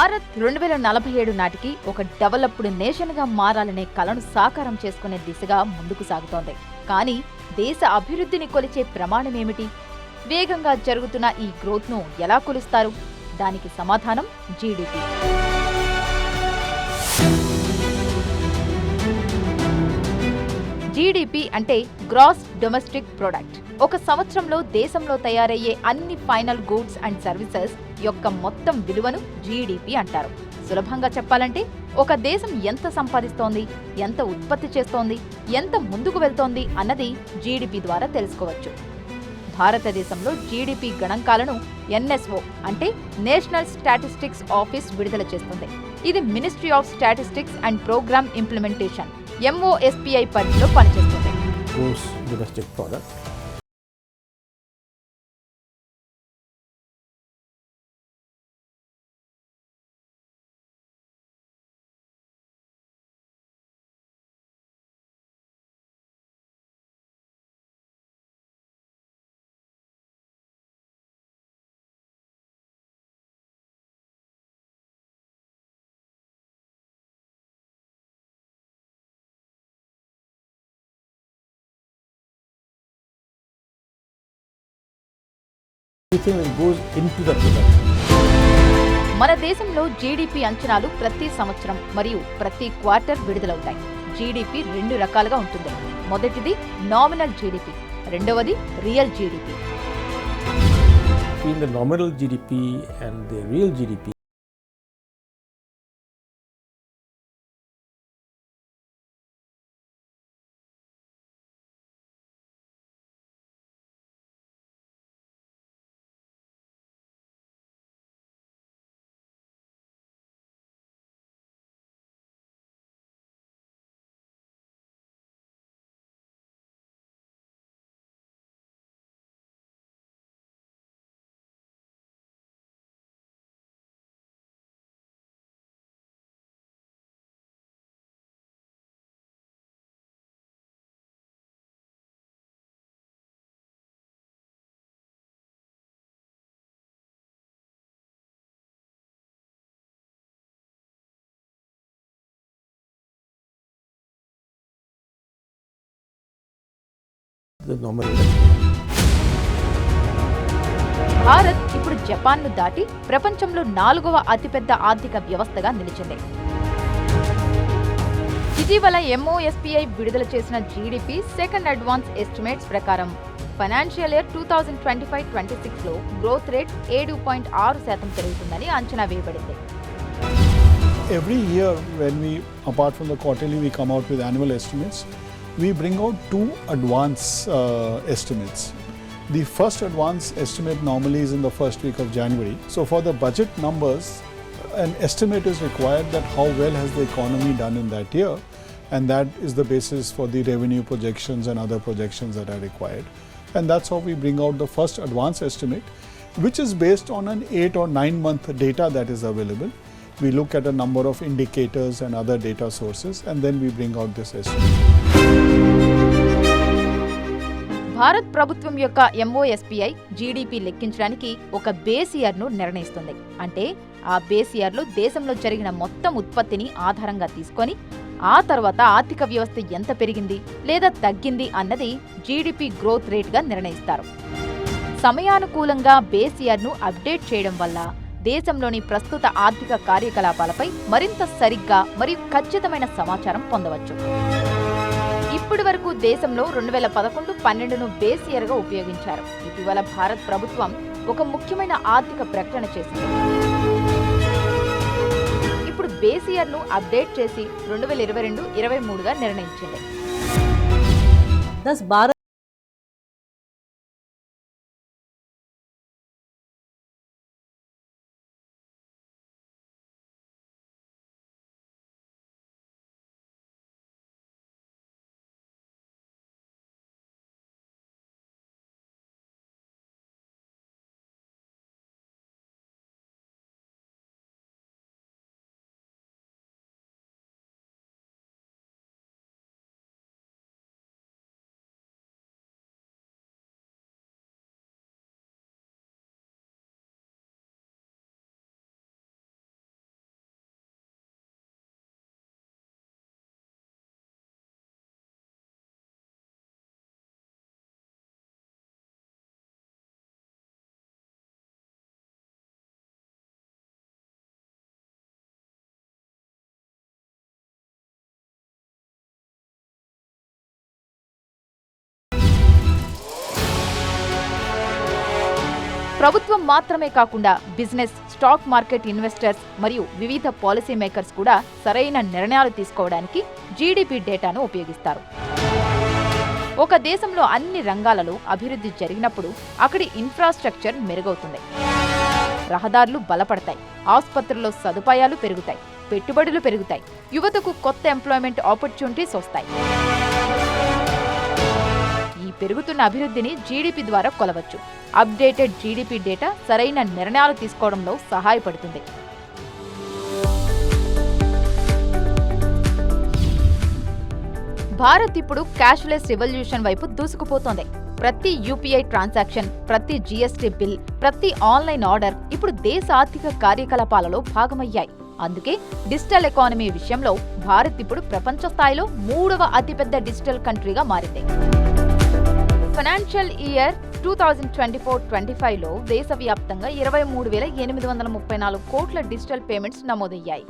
భారత్ 2047 నాటికి ఒక డెవలప్డ్ నేషన్గా మారాలనే కలను సాకారం చేసుకునే దిశగా ముందుకు సాగుతోంది. కానీ దేశ అభివృద్ధిని కొలిచే ప్రమాణమేమిటి? వేగంగా జరుగుతున్న ఈ గ్రోత్ను ఎలా కొలుస్తారు? దానికి సమాధానం జీడీపీ. జీడీపీ అంటే గ్రాస్ డొమెస్టిక్ ప్రొడక్ట్. ఒక సంవత్సరంలో దేశంలో తయారయ్యే అన్ని ఫైనల్ గూడ్స్ అండ్ సర్వీసెస్ యొక్క మొత్తం విలువను జీడీపీ అంటారు. సులభంగా చెప్పాలంటే ఒక దేశం ఎంత సంపాదిస్తోంది, ఎంత ఉత్పత్తి చేస్తోంది, ఎంత ముందుకు వెళ్తోంది అన్నది జీడీపీ ద్వారా తెలుసుకోవచ్చు. భారతదేశంలో జీడీపీ గణాంకాలను ఎన్ఎస్ఓ అంటే నేషనల్ స్టాటిస్టిక్స్ ఆఫీస్ విడుదల చేస్తుంది. ఇది ministry of statistics and programme implementation MOSPI పరిధిలో పనిచేస్తుంది. Gross domestic product. Everything that goes into the product. మన దేశంలో జీడీపీ అంచనాలు ప్రతి సంవత్సరం మరియు ప్రతి క్వార్టర్ విడుదలవుతాయి. జీడీపీ 2 రకాలుగా ఉంటుంది. మొదటిది నామినల్ జీడీపీ, రెండవది real GDP. Between the nominal GDP and the real GDP, the nominal. Bharat ఇప్పుడు జపాన్ను దాటి ప్రపంచంలో 4వ అతిపెద్ద ఆర్థిక వ్యవస్థగా నిలిచింది. ఇటీవల MOSPI విడుదల చేసిన జీడీపీ సెకండ్ అడ్వాన్స్ ఎస్టిమేట్స్ ప్రకారం ఫైనాన్షియల్ ఇయర్ 2025-26లో గ్రోత్ రేట్ 7.6% పెరుగుతుందని అంచనా వేయబడింది. Every year when we, apart from the quarterly, we come out with annual estimates. We bring out 2 advance estimates. The first advance estimate normally is in the first week of January. So for the budget numbers, an estimate is required that how well has the economy done in that year, and that is the basis for the revenue projections and other projections that are required. And that's how we bring out the first advance estimate, which is based on an 8 or 9 month data that is available. We look at a number of indicators and other data sources, and then we bring out this estimate. Bharat ప్రభుత్వం యొక్క MOSPI GDP లెక్కించడానికి ఒక base ఇయర్ను నిర్ణయిస్తుంది. అంటే ఆ base ఇయర్లో దేశంలో జరిగిన మొత్తం ఉత్పత్తిని ఆధారంగా తీసుకొని ఆ తర్వాత ఆర్థిక వ్యవస్థ ఎంత పెరిగింది లేదా తగ్గింది అన్నది జీడీపీ గ్రోత్ రేట్గా నిర్ణయిస్తారు. సమయానుకూలంగా బేస్ ఇయర్ను అప్డేట్ చేయడం వల్ల దేశంలోని ప్రస్తుత ఆర్థిక కార్యకలాపాలపై మరింత సరిగ్గా మరియు ఖచ్చితమైన సమాచారం పొందవచ్చు. ఇప్పటి వరకు దేశంలో 2011-12ను బేస్ ఇయర్గా ఉపయోగించారు. ఇటీవల భారత్ ప్రభుత్వం ఒక ముఖ్యమైన ఆర్థిక ప్రకటన చేసింది. ఇప్పుడు బేస్ ఇయర్ను అప్డేట్ చేసి 2022-23గా నిర్ణయించింది. ప్రభుత్వం మాత్రమే కాకుండా బిజినెస్, స్టాక్ మార్కెట్ ఇన్వెస్టర్స్ మరియు వివిధ పాలసీ మేకర్స్ కూడా సరైన నిర్ణయాలు తీసుకోవడానికి జీడీపీ డేటాను ఉపయోగిస్తారు. ఒక దేశంలో అన్ని రంగాలలో అభివృద్ధి జరిగినప్పుడు అక్కడి ఇన్ఫ్రాస్ట్రక్చర్ మెరుగవుతుంది. రహదారులు బలపడతాయి, ఆసుపత్రుల్లో సదుపాయాలు పెరుగుతాయి, పెట్టుబడులు పెరుగుతాయి, యువతకు కొత్త ఎంప్లాయ్మెంట్ ఆపర్చునిటీస్ వస్తాయి. ఈ పెరుగుతున్న అభివృద్ధిని జీడీపీ ద్వారా కొలవచ్చు. అప్డేటెడ్ జీడీపీ డేటా సరైన నిర్ణయాలు తీసుకోవడంలో సహాయపడుతుంది. భారత్ ఇప్పుడు క్యాష్లెస్ రివల్యూషన్ వైపు దూసుకుపోతోంది. ప్రతి యూపీఐ ట్రాన్సాక్షన్, ప్రతి జీఎస్టీ బిల్, ప్రతి ఆన్లైన్ ఆర్డర్ ఇప్పుడు దేశ ఆర్థిక కార్యకలాపాలలో భాగమయ్యాయి. అందుకే డిజిటల్ ఎకానమీ విషయంలో భారత్ ఇప్పుడు ప్రపంచ స్థాయిలో 3వ అతిపెద్ద డిజిటల్ కంట్రీగా మారింది. ఫైనాన్షియల్ ఇయర్ 2024-25లో దేశవ్యాప్తంగా 23,834 కోట్ల డిజిటల్ పేమెంట్స్ నమోదయ్యాయి.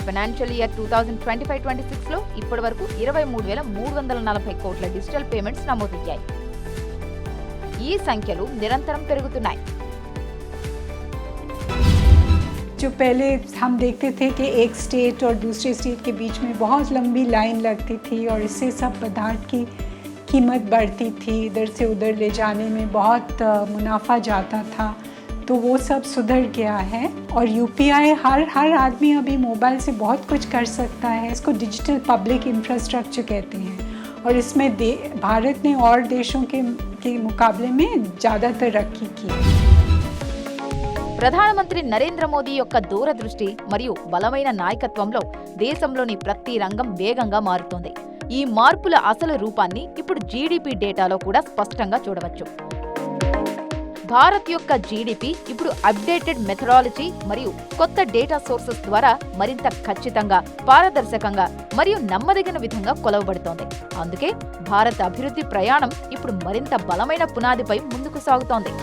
ఫైనాన్షియల్ ఇయర్ 2025-26లో ఇప్పటి వరకు 23,340 కోట్ల డిజిటల్ పేమెంట్స్ నమోదయ్యాయి. ఈ సంఖ్యలు నిరంతరం పెరుగుతున్నాయి. जो पहले हम देखते थे कि एक स्टेट और दूसरे स्टेट के बीच में बहुत लंबी लाइन लगती थी और इससे सब पदार्थ की कीमत बढ़ती थी, इधर से उधर ले जाने में बहुत मुनाफा जाता था, तो वो सब सुधर गया है. और यूपीआई हर आदमी अभी मोबाइल से बहुत कुछ कर सकता है. इसको डिजिटल पब्लिक इंफ्रास्ट्रक्चर कहते हैं और इसमें भारत ने और देशों के मुकाबले में ज़्यादा तरक्की की. ప్రధానమంత్రి నరేంద్ర మోదీ యొక్క దూరదృష్టి మరియు బలమైన నాయకత్వంలో దేశంలోని ప్రతి రంగం వేగంగా మారుతోంది. ఈ మార్పుల అసలు రూపాన్ని ఇప్పుడు జీడీపీ డేటాలో కూడా స్పష్టంగా చూడవచ్చు. భారత్ యొక్క జీడీపీ ఇప్పుడు అప్డేటెడ్ మెథడాలజీ మరియు కొత్త డేటా సోర్సెస్ ద్వారా మరింత ఖచ్చితంగా, పారదర్శకంగా మరియు నమ్మదగిన విధంగా కొలవబడుతోంది. అందుకే భారత్ అభివృద్ధి ప్రయాణం ఇప్పుడు మరింత బలమైన పునాదిపై ముందుకు సాగుతోంది.